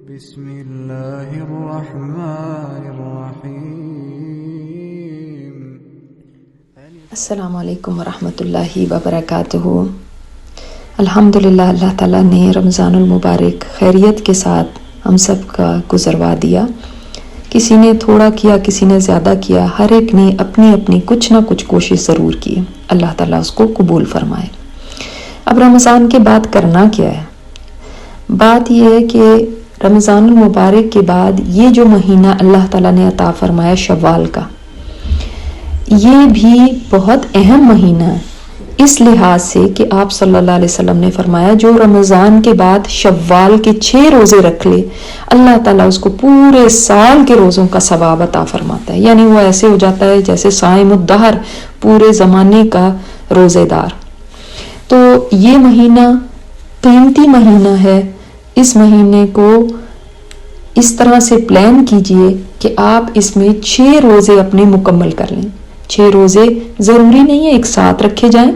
بسم اللہ الرحمن الرحیم۔ السلام علیکم ورحمۃ اللہ وبرکاتہ۔ الحمدللہ، اللہ تعالیٰ نے رمضان المبارک خیریت کے ساتھ ہم سب کا گزروا دیا۔ کسی نے تھوڑا کیا، کسی نے زیادہ کیا، ہر ایک نے اپنی اپنی کچھ نہ کچھ کوشش ضرور کی۔ اللہ تعالیٰ اس کو قبول فرمائے۔ اب رمضان کے بعد کرنا کیا ہے؟ بات یہ ہے کہ رمضان المبارک کے بعد یہ جو مہینہ اللہ تعالیٰ نے عطا فرمایا شوال کا، یہ بھی بہت اہم مہینہ ہے اس لحاظ سے کہ آپ صلی اللہ علیہ وسلم نے فرمایا جو رمضان کے بعد شوال کے 6 روزے رکھ لے، اللہ تعالیٰ اس کو پورے سال کے روزوں کا ثواب عطا فرماتا ہے۔ یعنی وہ ایسے ہو جاتا ہے جیسے صائم الدہر، پورے زمانے کا روزے دار۔ تو یہ مہینہ قیمتی مہینہ ہے۔ اس مہینے کو اس طرح سے پلان کیجئے کہ آپ اس میں 6 روزے اپنے مکمل کر لیں۔ 6 روزے ضروری نہیں ہے ایک ساتھ رکھے جائیں،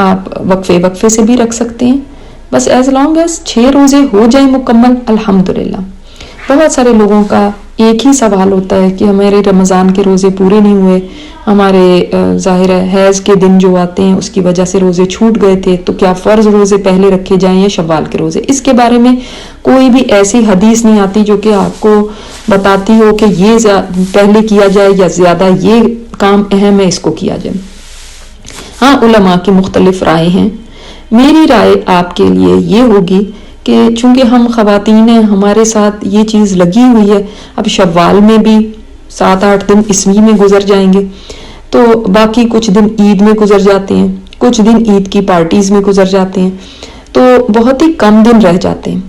آپ وقفے سے بھی رکھ سکتے ہیں، بس ایز لانگ ایز 6 روزے ہو جائیں مکمل الحمدللہ۔ بہت سارے لوگوں کا ایک ہی سوال ہوتا ہے کہ ہمارے رمضان کے روزے پورے نہیں ہوئے، ہمارے ظاہر ہے حیض کے دن جو آتے ہیں اس کی وجہ سے روزے چھوٹ گئے تھے، تو کیا فرض روزے پہلے رکھے جائیں یا شوال کے روزے؟ اس کے بارے میں کوئی بھی ایسی حدیث نہیں آتی جو کہ آپ کو بتاتی ہو کہ یہ پہلے کیا جائے یا زیادہ یہ کام اہم ہے اس کو کیا جائے۔ ہاں، علماء کی مختلف رائے ہیں۔ میری رائے آپ کے لیے یہ ہوگی کہ چونکہ ہم خواتین ہیں، ہمارے ساتھ یہ چیز لگی ہوئی ہے، اب شوال میں بھی 7-8 دن عیسوی میں گزر جائیں گے، تو باقی کچھ دن عید میں گزر جاتے ہیں، کچھ دن عید کی پارٹیز میں گزر جاتے ہیں، تو بہت ہی کم دن رہ جاتے ہیں۔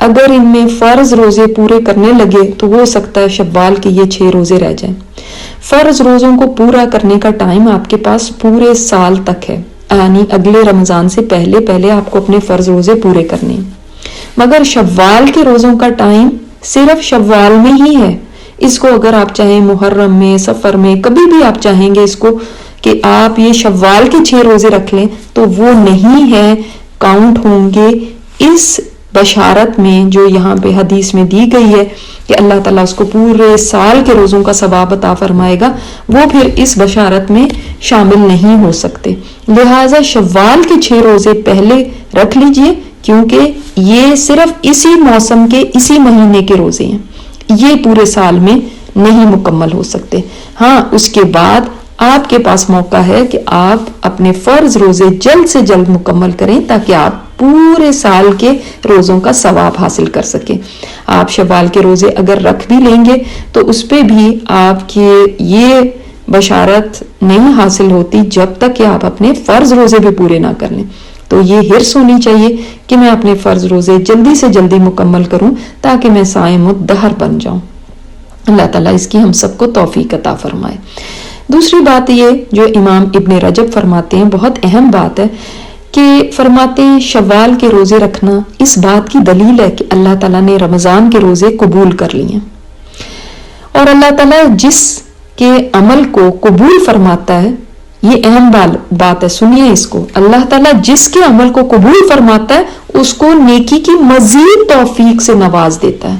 اگر ان میں فرض روزے پورے کرنے لگے تو ہو سکتا ہے شوال کے یہ 6 روزے رہ جائیں۔ فرض روزوں کو پورا کرنے کا ٹائم آپ کے پاس پورے سال تک ہے، یعنی اگلے رمضان سے پہلے آپ کو اپنے فرض روزے پورے کرنے ہیں۔ مگر شوال کے روزوں کا ٹائم صرف شوال میں ہی ہے۔ اس کو اگر آپ چاہیں محرم میں، سفر میں، کبھی بھی آپ چاہیں گے اس کو کہ آپ یہ شوال کے 6 روزے رکھ لیں تو وہ نہیں ہے، کاؤنٹ ہوں گے اس بشارت میں جو یہاں پہ حدیث میں دی گئی ہے کہ اللہ تعالیٰ اس کو پورے سال کے روزوں کا ثواب عطا فرمائے گا، وہ پھر اس بشارت میں شامل نہیں ہو سکتے۔ لہٰذا شوال کے 6 روزے پہلے رکھ لیجئے، کیونکہ یہ صرف اسی موسم کے اسی مہینے کے روزے ہیں، یہ پورے سال میں نہیں مکمل ہو سکتے۔ ہاں، اس کے بعد آپ کے پاس موقع ہے کہ آپ اپنے فرض روزے جلد سے جلد مکمل کریں تاکہ آپ پورے سال کے روزوں کا ثواب حاصل کر سکیں۔ آپ شوال کے روزے اگر رکھ بھی لیں گے تو اس پہ بھی آپ کی یہ بشارت نہیں حاصل ہوتی جب تک کہ آپ اپنے فرض روزے بھی پورے نہ کر لیں۔ تو یہ حرص ہونی چاہیے کہ میں اپنے فرض روزے جلدی سے جلدی مکمل کروں تاکہ میں صائم الدہر بن جاؤں۔ اللہ تعالیٰ اس کی ہم سب کو توفیق عطا فرمائے۔ دوسری بات یہ جو امام ابن رجب فرماتے ہیں، بہت اہم بات ہے کہ فرماتے ہیں شوال کے روزے رکھنا اس بات کی دلیل ہے کہ اللہ تعالیٰ نے رمضان کے روزے قبول کر لیے، اور اللہ تعالیٰ جس کے عمل کو قبول فرماتا ہے، یہ اہم بات ہے، سنیے اس کو، اللہ تعالیٰ جس کے عمل کو قبول فرماتا ہے اس کو نیکی کی مزید توفیق سے نواز دیتا ہے۔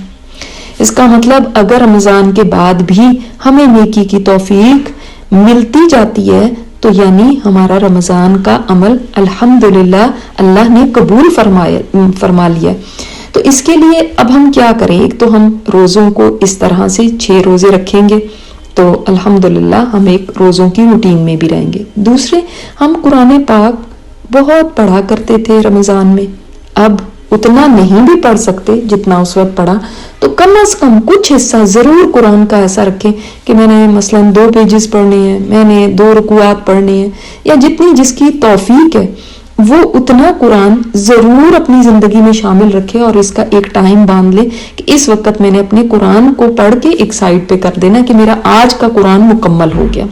اس کا مطلب اگر رمضان کے بعد بھی ہمیں نیکی کی توفیق ملتی جاتی ہے تو یعنی ہمارا رمضان کا عمل الحمدللہ اللہ نے قبول فرما لیا۔ تو اس کے لیے اب ہم کیا کریں؟ ایک تو ہم روزوں کو اس طرح سے 6 روزے رکھیں گے تو الحمدللہ ہم ایک روزوں کی روٹین میں بھی رہیں گے۔ دوسرے، ہم قرآن پاک بہت پڑھا کرتے تھے رمضان میں، اب اتنا نہیں بھی پڑھ سکتے جتنا اس وقت پڑھا، تو کم از کم کچھ حصہ ضرور قرآن کا ایسا رکھیں کہ میں نے مثلا 2 پیجز پڑھنے ہیں، میں نے 2 رکوعات پڑھنے ہیں، یا جتنی جس کی توفیق ہے وہ اتنا قرآن ضرور اپنی زندگی میں شامل رکھے، اور اس کا ایک ٹائم باندھ لے کہ اس وقت میں نے اپنے قرآن کو پڑھ کے ایک سائڈ پہ کر دینا کہ میرا آج کا قرآن مکمل ہو گیا۔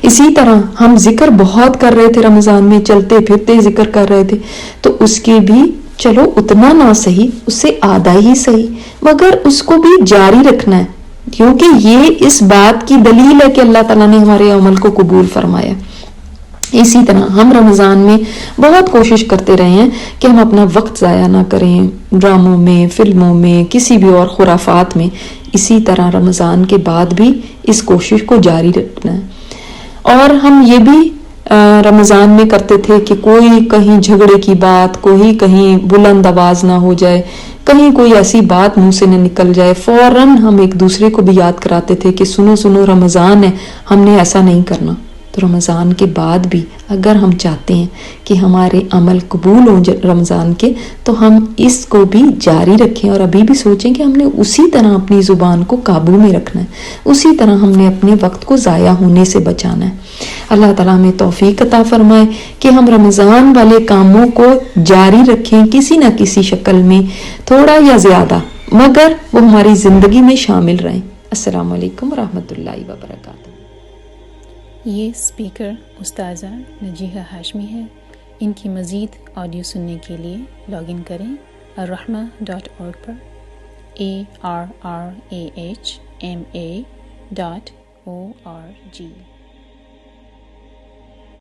اسی طرح ہم ذکر بہت کر رہے تھے رمضان میں، چلتے پھرتے ذکر کر رہے تھے، تو اس کے بھی چلو اتنا نہ صحیح، اس سے آدھا ہی صحیح، مگر اس کو بھی جاری رکھنا ہے، کیونکہ یہ اس بات کی دلیل ہے کہ اللہ تعالیٰ نے ہمارے عمل کو قبول فرمایا۔ اسی طرح ہم رمضان میں بہت کوشش کرتے رہے ہیں کہ ہم اپنا وقت ضائع نہ کریں ڈراموں میں، فلموں میں، کسی بھی اور خرافات میں. اسی طرح رمضان کے بعد بھی اس کوشش کو جاری رکھنا ہے. اور ہم یہ بھی رمضان میں کرتے تھے کہ کوئی کہیں جھگڑے کی بات، کوئی کہیں بلند آواز نہ ہو جائے، کہیں کوئی ایسی بات منہ سے نہ نکل جائے، فوراً ہم ایک دوسرے کو بھی یاد کراتے تھے کہ سنو سنو رمضان ہے، ہم نے ایسا نہیں کرنا. تو رمضان کے بعد بھی اگر ہم چاہتے ہیں کہ ہمارے عمل قبول ہوں رمضان کے، تو ہم اس کو بھی جاری رکھیں اور ابھی بھی سوچیں کہ ہم نے اسی طرح اپنی زبان کو قابو میں رکھنا ہے، اسی طرح ہم نے اپنے وقت کو ضائع ہونے سے بچانا ہے. اللہ تعالیٰ ہمیں توفیق عطا فرمائے کہ ہم رمضان والے کاموں کو جاری رکھیں کسی نہ کسی شکل میں، تھوڑا یا زیادہ، مگر وہ ہماری زندگی میں شامل رہیں. السلام علیکم ورحمۃ اللہ وبرکاتہ. یہ اسپیکر استاذہ نجیحہ ہاشمی ہے. ان کی مزید آڈیو سننے کے لیے لاگ ان کریں الرحمہ.org پر ARRAHMA.org.